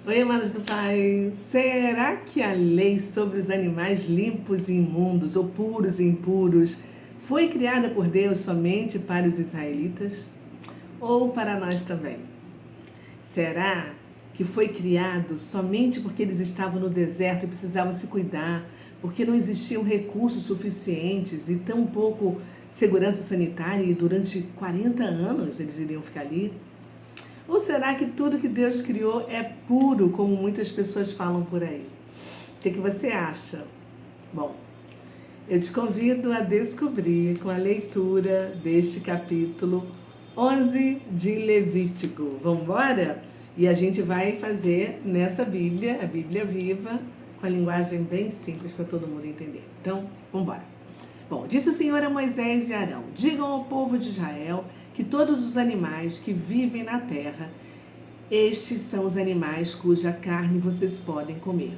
Oi, amados do Pai. Será que a lei sobre os animais limpos e imundos, ou puros e impuros, foi criada por Deus somente para os israelitas? Ou para nós também? Será que foi criado somente porque eles estavam no deserto e precisavam se cuidar, porque não existiam recursos suficientes e tão pouco segurança sanitária e durante 40 anos eles iriam ficar ali? Ou será que tudo que Deus criou é puro, como muitas pessoas falam por aí? O que você acha? Bom, eu te convido a descobrir com a leitura deste capítulo 11 de Levítico. Vamos embora? E a gente vai fazer nessa Bíblia, a Bíblia viva, com a linguagem bem simples para todo mundo entender. Então, vamos embora. Bom, disse o Senhor a Moisés e Arão: digam ao povo de Israel que todos os animais que vivem na terra, estes são os animais cuja carne vocês podem comer.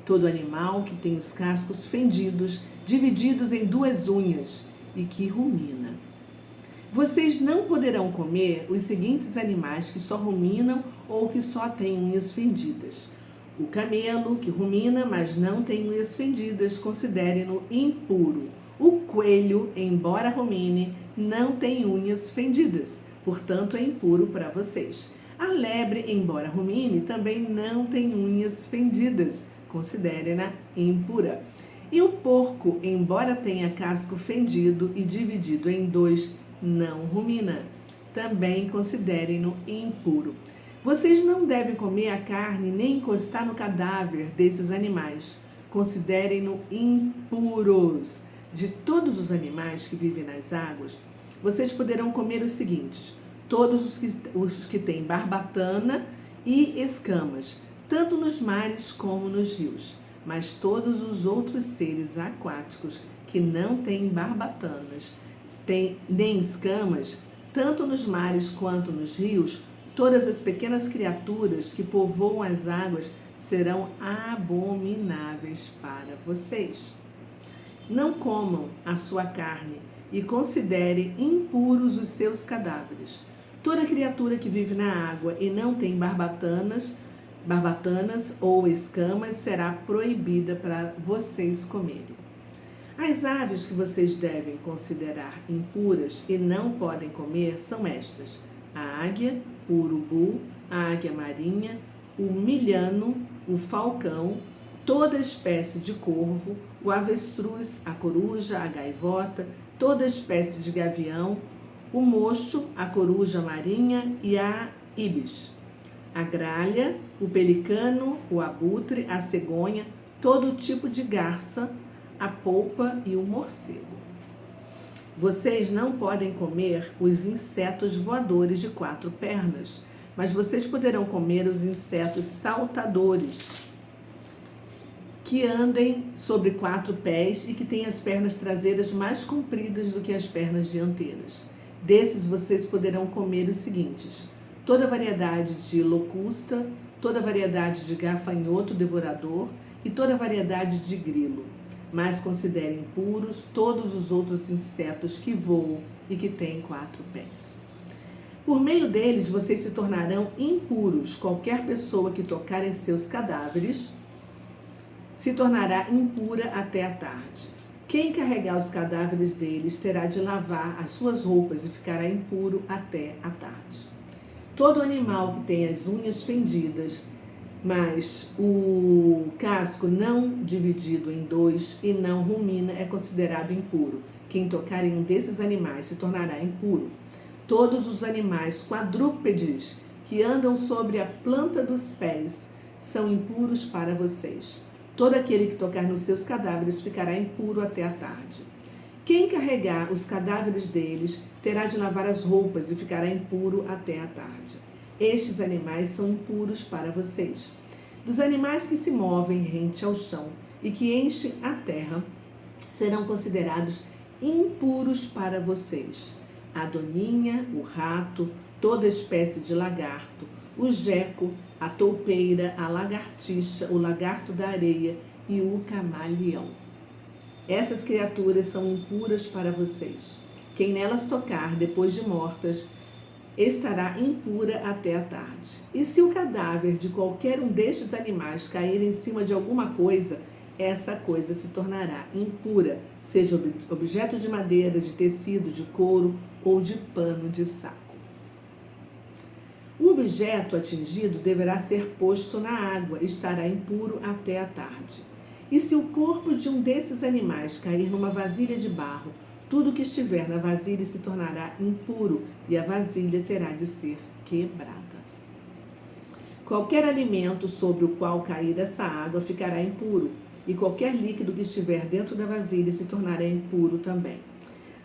Todo animal que tem os cascos fendidos, divididos em duas unhas, e que rumina. Vocês não poderão comer os seguintes animais que só ruminam ou que só têm unhas fendidas: o camelo, que rumina, mas não tem unhas fendidas, considerem-no impuro. O coelho, embora rumine, não tem unhas fendidas, portanto é impuro para vocês. A lebre, embora rumine, também não tem unhas fendidas, considerem-na impura. E o porco, embora tenha casco fendido e dividido em dois, não rumina. Também considerem-no impuro. Vocês não devem comer a carne nem encostar no cadáver desses animais. Considerem-no impuros. De todos os animais que vivem nas águas, vocês poderão comer os seguintes: todos os que têm barbatana e escamas, tanto nos mares como nos rios. Mas todos os outros seres aquáticos que não têm barbatanas, nem escamas, tanto nos mares quanto nos rios, todas as pequenas criaturas que povoam as águas serão abomináveis para vocês. Não comam a sua carne e considerem impuros os seus cadáveres. Toda criatura que vive na água e não tem barbatanas ou escamas será proibida para vocês comerem. As aves que vocês devem considerar impuras e não podem comer são estas: a águia, o urubu, a águia marinha, o milhano, o falcão, toda espécie de corvo, o avestruz, a coruja, a gaivota, toda espécie de gavião, o mocho, a coruja marinha e a ibis, a gralha, o pelicano, o abutre, a cegonha, todo tipo de garça, a polpa e o morcego. Vocês não podem comer os insetos voadores de 4 pernas, mas vocês poderão comer os insetos saltadores, que andem sobre 4 pés e que têm as pernas traseiras mais compridas do que as pernas dianteiras. Desses vocês poderão comer os seguintes: toda variedade de locusta, toda variedade de gafanhoto devorador e toda variedade de grilo. Mas considerem puros todos os outros insetos que voam e que têm 4 pés. Por meio deles vocês se tornarão impuros. Qualquer pessoa que tocar em seus cadáveres se tornará impura até a tarde. Quem carregar os cadáveres deles terá de lavar as suas roupas e ficará impuro até a tarde. Todo animal que tem as unhas fendidas, mas o casco não dividido em dois e não rumina, é considerado impuro. Quem tocar em um desses animais se tornará impuro. Todos os animais quadrúpedes que andam sobre a planta dos pés são impuros para vocês. Todo aquele que tocar nos seus cadáveres ficará impuro até a tarde. Quem carregar os cadáveres deles terá de lavar as roupas e ficará impuro até a tarde. Estes animais são impuros para vocês. Dos animais que se movem rente ao chão e que enchem a terra, serão considerados impuros para vocês: a doninha, o rato, toda espécie de lagarto, o geco, a toupeira, a lagartixa, o lagarto da areia e o camaleão. Essas criaturas são impuras para vocês. Quem nelas tocar depois de mortas estará impura até a tarde. E se o cadáver de qualquer um destes animais cair em cima de alguma coisa, essa coisa se tornará impura, seja objeto de madeira, de tecido, de couro ou de pano de saco. O objeto atingido deverá ser posto na água e estará impuro até a tarde. E se o corpo de um desses animais cair numa vasilha de barro, tudo que estiver na vasilha se tornará impuro e a vasilha terá de ser quebrada. Qualquer alimento sobre o qual cair essa água ficará impuro, e qualquer líquido que estiver dentro da vasilha se tornará impuro também.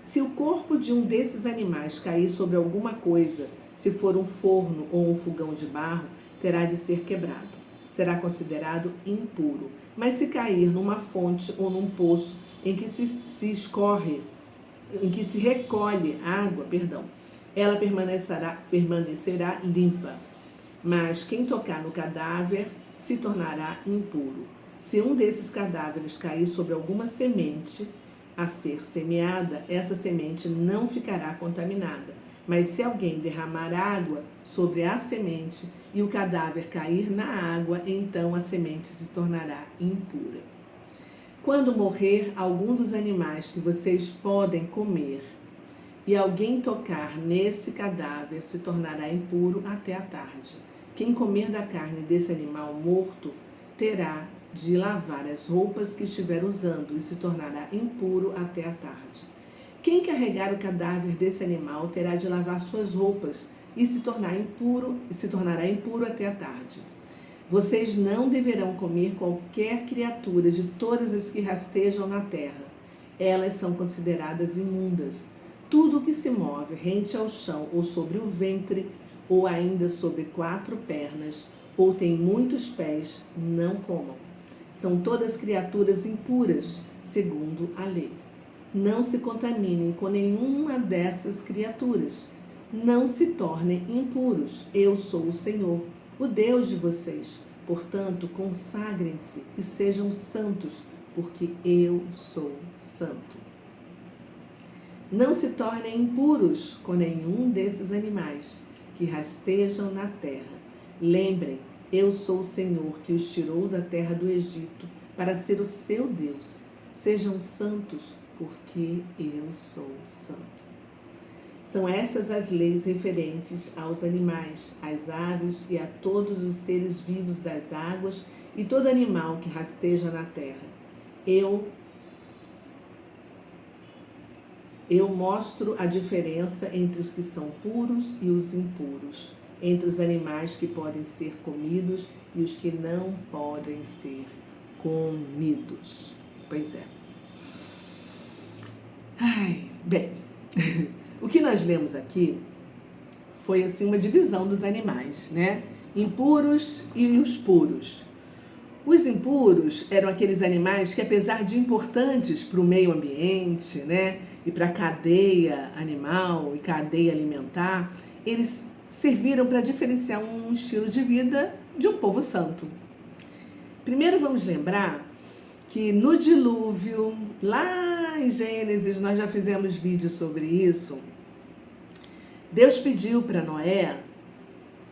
Se o corpo de um desses animais cair sobre alguma coisa, se for um forno ou um fogão de barro, terá de ser quebrado. Será considerado impuro. Mas se cair numa fonte ou num poço em que se recolhe água, ela permanecerá limpa. Mas quem tocar no cadáver se tornará impuro. Se um desses cadáveres cair sobre alguma semente a ser semeada, essa semente não ficará contaminada. Mas se alguém derramar água sobre a semente e o cadáver cair na água, então a semente se tornará impura. Quando morrer algum dos animais que vocês podem comer e alguém tocar nesse cadáver, se tornará impuro até a tarde. Quem comer da carne desse animal morto terá de lavar as roupas que estiver usando e se tornará impuro até a tarde. Quem carregar o cadáver desse animal terá de lavar suas roupas e se tornará impuro até a tarde. Vocês não deverão comer qualquer criatura de todas as que rastejam na terra. Elas são consideradas imundas. Tudo que se move rente ao chão ou sobre o ventre, ou ainda sobre 4 pernas, ou tem muitos pés, não comam. São todas criaturas impuras, segundo a lei. Não se contaminem com nenhuma dessas criaturas. Não se tornem impuros. Eu sou o Senhor, o Deus de vocês. Portanto, consagrem-se e sejam santos, porque eu sou santo. Não se tornem impuros com nenhum desses animais que rastejam na terra. Lembrem, eu sou o Senhor que os tirou da terra do Egito para ser o seu Deus. Sejam santos, porque eu sou santo. São estas as leis referentes aos animais, às aves e a todos os seres vivos das águas e todo animal que rasteja na terra. Eu mostro a diferença entre os que são puros e os impuros, entre os animais que podem ser comidos e os que não podem ser comidos. Pois é. Bem, o que nós lemos aqui foi assim uma divisão dos animais, né? Impuros e os puros. Os impuros eram aqueles animais que, apesar de importantes para o meio ambiente, né, e para a cadeia animal e cadeia alimentar, eles serviram para diferenciar um estilo de vida de um povo santo. Primeiro vamos lembrar que no dilúvio, lá em Gênesis, nós já fizemos vídeo sobre isso, Deus pediu para Noé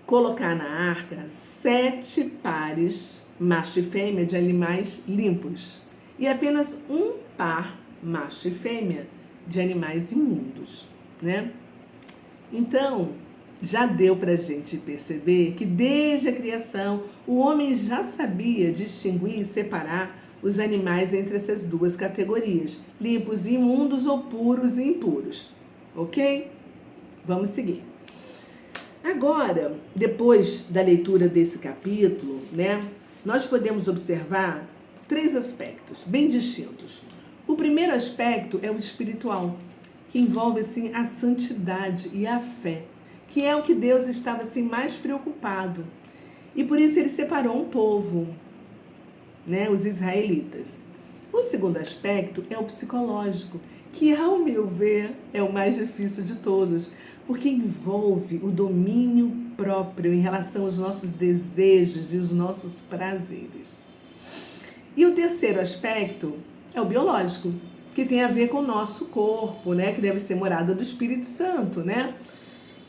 colocar na arca 7 pares, macho e fêmea, de animais limpos e apenas um par, macho e fêmea, de animais imundos, né? Então, já deu para a gente perceber que desde a criação o homem já sabia distinguir e separar os animais entre essas duas categorias, limpos e imundos ou puros e impuros, ok? Vamos seguir. Agora, depois da leitura desse capítulo, né, nós podemos observar 3 aspectos bem distintos. O primeiro aspecto é o espiritual, que envolve assim a santidade e a fé, que é o que Deus estava assim mais preocupado. E por isso ele separou um povo, né, os israelitas. O segundo aspecto é o psicológico, que ao meu ver é o mais difícil de todos, porque envolve o domínio próprio em relação aos nossos desejos e os nossos prazeres. E o terceiro aspecto é o biológico, que tem a ver com o nosso corpo, né, que deve ser morada do Espírito Santo, né?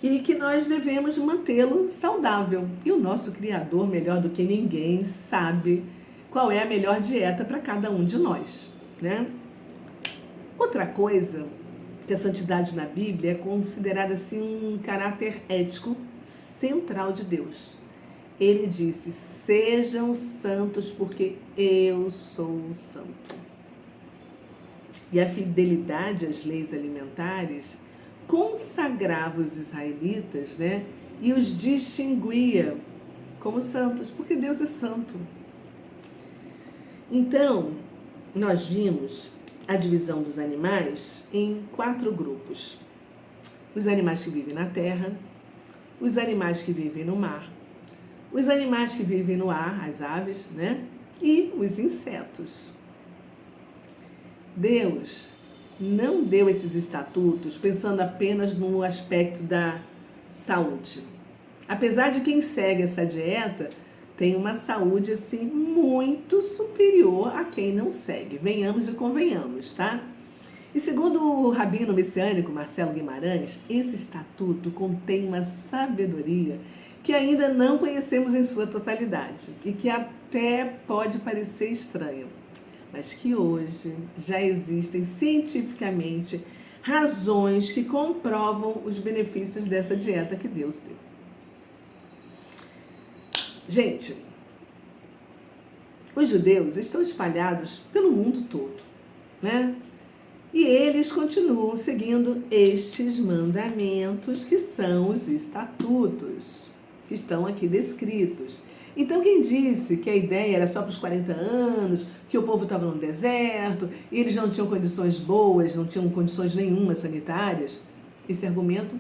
e que nós devemos mantê-lo saudável. E o nosso Criador, melhor do que ninguém, sabe qual é a melhor dieta para cada um de nós, né? Outra coisa que a santidade na Bíblia é considerada assim um caráter ético central de Deus. Ele disse: sejam santos porque eu sou santo. E a fidelidade às leis alimentares consagrava os israelitas, né? E os distinguia como santos, porque Deus é santo. Então, nós vimos a divisão dos animais em 4 grupos. Os animais que vivem na terra, os animais que vivem no mar, os animais que vivem no ar, as aves, né? E os insetos. Deus não deu esses estatutos pensando apenas no aspecto da saúde. Apesar de quem segue essa dieta tem uma saúde assim muito superior a quem não segue. Venhamos e convenhamos, tá? E segundo o rabino messiânico Marcelo Guimarães, esse estatuto contém uma sabedoria que ainda não conhecemos em sua totalidade e que até pode parecer estranho, mas que hoje já existem cientificamente razões que comprovam os benefícios dessa dieta que Deus deu. Gente, os judeus estão espalhados pelo mundo todo, né? E eles continuam seguindo estes mandamentos que são os estatutos, que estão aqui descritos. Então, quem disse que a ideia era só para os 40 anos, que o povo estava no deserto, e eles não tinham condições boas, não tinham condições nenhuma sanitárias, esse argumento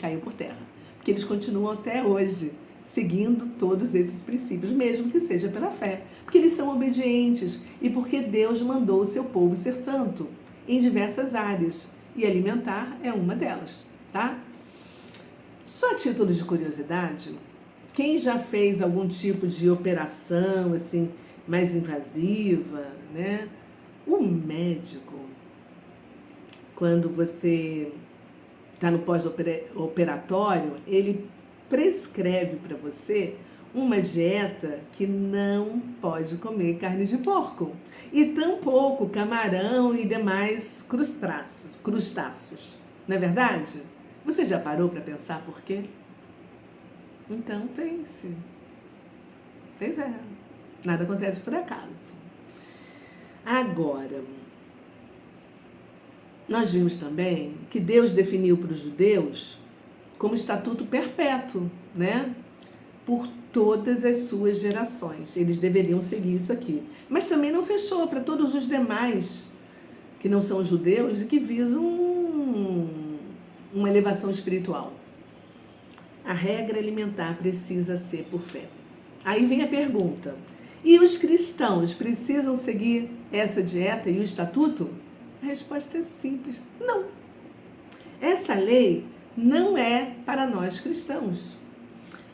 caiu por terra. Porque eles continuam até hoje seguindo todos esses princípios, mesmo que seja pela fé. Porque eles são obedientes e porque Deus mandou o seu povo ser santo em diversas áreas. E alimentar é uma delas, tá? Só a título de curiosidade, quem já fez algum tipo de operação assim mais invasiva, né? O médico, quando você está no pós-operatório, ele prescreve para você uma dieta que não pode comer carne de porco e tampouco camarão e demais crustáceos. Não é verdade? Você já parou para pensar por quê? Então pense. Pois é, nada acontece por acaso. Agora, nós vimos também que Deus definiu para os judeus como estatuto perpétuo, né? Por todas as suas gerações. Eles deveriam seguir isso aqui. Mas também não fechou para todos os demais que não são judeus e que visam uma elevação espiritual. A regra alimentar precisa ser por fé. Aí vem a pergunta: e os cristãos precisam seguir essa dieta e o estatuto? A resposta é simples: não. Essa lei não é para nós cristãos.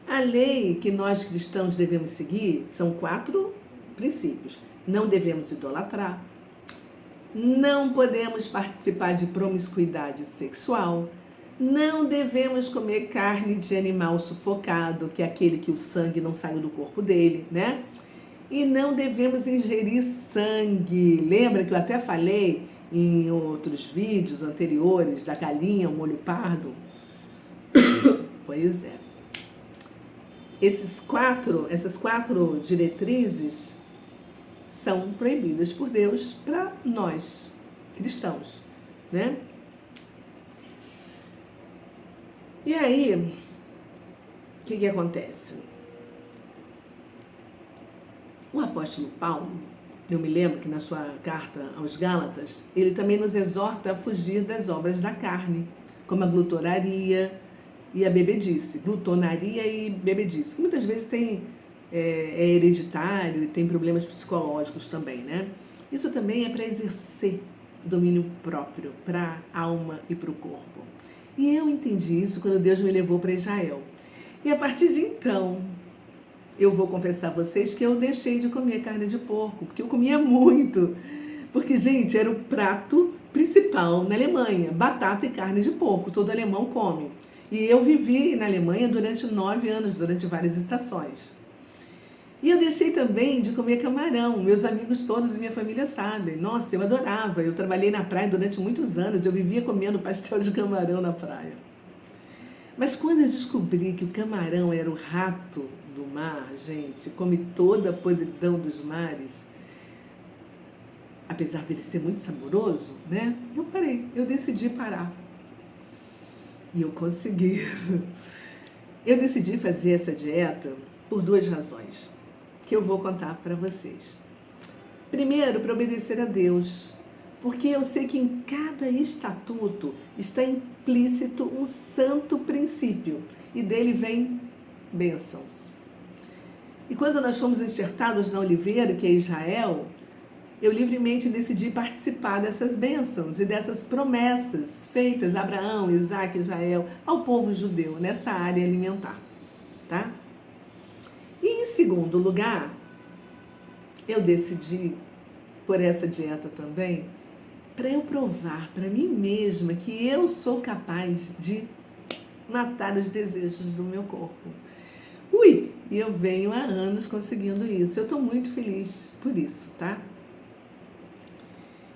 A lei que nós cristãos devemos seguir são 4 princípios. Não devemos idolatrar, não podemos participar de promiscuidade sexual, não devemos comer carne de animal sufocado, que é aquele que o sangue não saiu do corpo dele, né? E não devemos ingerir sangue. Lembra que eu até falei em outros vídeos anteriores da galinha, o molho pardo? Pois é. Essas quatro diretrizes são proibidas por Deus para nós, cristãos, né? E aí, o que acontece? O apóstolo Paulo, eu me lembro que na sua carta aos Gálatas, ele também nos exorta a fugir das obras da carne, como a glutonaria e a bebedice. Glutonaria e bebedice, que muitas vezes é hereditário e tem problemas psicológicos também, né? Isso também é para exercer domínio próprio para a alma e para o corpo. E eu entendi isso quando Deus me levou para Israel. E a partir de então, eu vou confessar a vocês que eu deixei de comer carne de porco, porque eu comia muito. Porque, gente, era o prato principal na Alemanha, batata e carne de porco, todo alemão come. E eu vivi na Alemanha durante 9 anos, durante várias estações. E eu deixei também de comer camarão. Meus amigos todos e minha família sabem. Nossa, eu adorava. Eu trabalhei na praia durante muitos anos. Eu vivia comendo pastel de camarão na praia. Mas quando eu descobri que o camarão era o rato do mar, gente, come toda a podridão dos mares, apesar dele ser muito saboroso, né? Eu parei, eu decidi parar. E eu consegui. Eu decidi fazer essa dieta por 2 razões, que eu vou contar para vocês. Primeiro, para obedecer a Deus, porque eu sei que em cada estatuto está implícito um santo princípio, e dele vem bênçãos. E quando nós fomos enxertados na oliveira, que é Israel, eu livremente decidi participar dessas bênçãos e dessas promessas feitas a Abraão, Isaac, Israel, ao povo judeu nessa área alimentar, tá? E em segundo lugar, eu decidi por essa dieta também, para eu provar para mim mesma que eu sou capaz de matar os desejos do meu corpo. E eu venho há anos conseguindo isso. Eu estou muito feliz por isso, tá?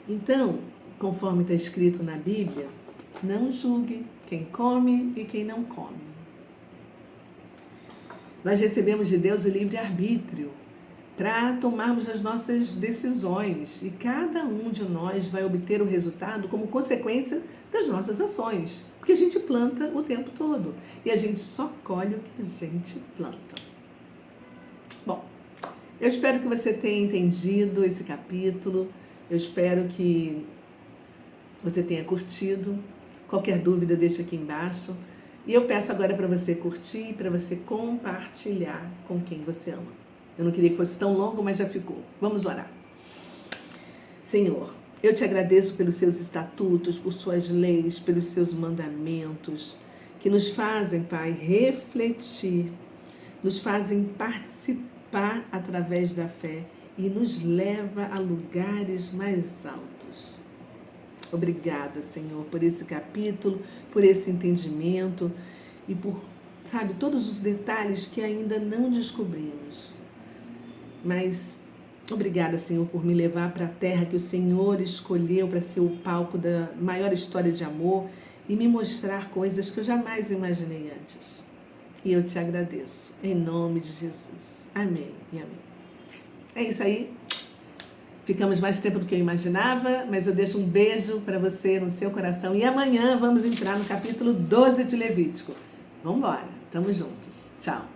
Então, conforme está escrito na Bíblia, não julgue quem come e quem não come. Nós recebemos de Deus o livre-arbítrio para tomarmos as nossas decisões e cada um de nós vai obter o resultado como consequência das nossas ações, porque a gente planta o tempo todo e a gente só colhe o que a gente planta. Bom, eu espero que você tenha entendido esse capítulo. Eu espero que você tenha curtido. Qualquer dúvida, deixa aqui embaixo. E eu peço agora para você curtir, para você compartilhar com quem você ama. Eu não queria que fosse tão longo, mas já ficou. Vamos orar. Senhor, eu te agradeço pelos seus estatutos, por suas leis, pelos seus mandamentos, que nos fazem, Pai, refletir, nos fazem participar através da fé e nos leva a lugares mais altos. Obrigada, Senhor, por esse capítulo, por esse entendimento e por, todos os detalhes que ainda não descobrimos. Mas obrigada, Senhor, por me levar para a terra que o Senhor escolheu para ser o palco da maior história de amor e me mostrar coisas que eu jamais imaginei antes. E eu te agradeço, em nome de Jesus. Amém e amém. É isso aí. Ficamos mais tempo do que eu imaginava, mas eu deixo um beijo para você no seu coração. E amanhã vamos entrar no capítulo 12 de Levítico. Vamos embora. Tamo juntos. Tchau.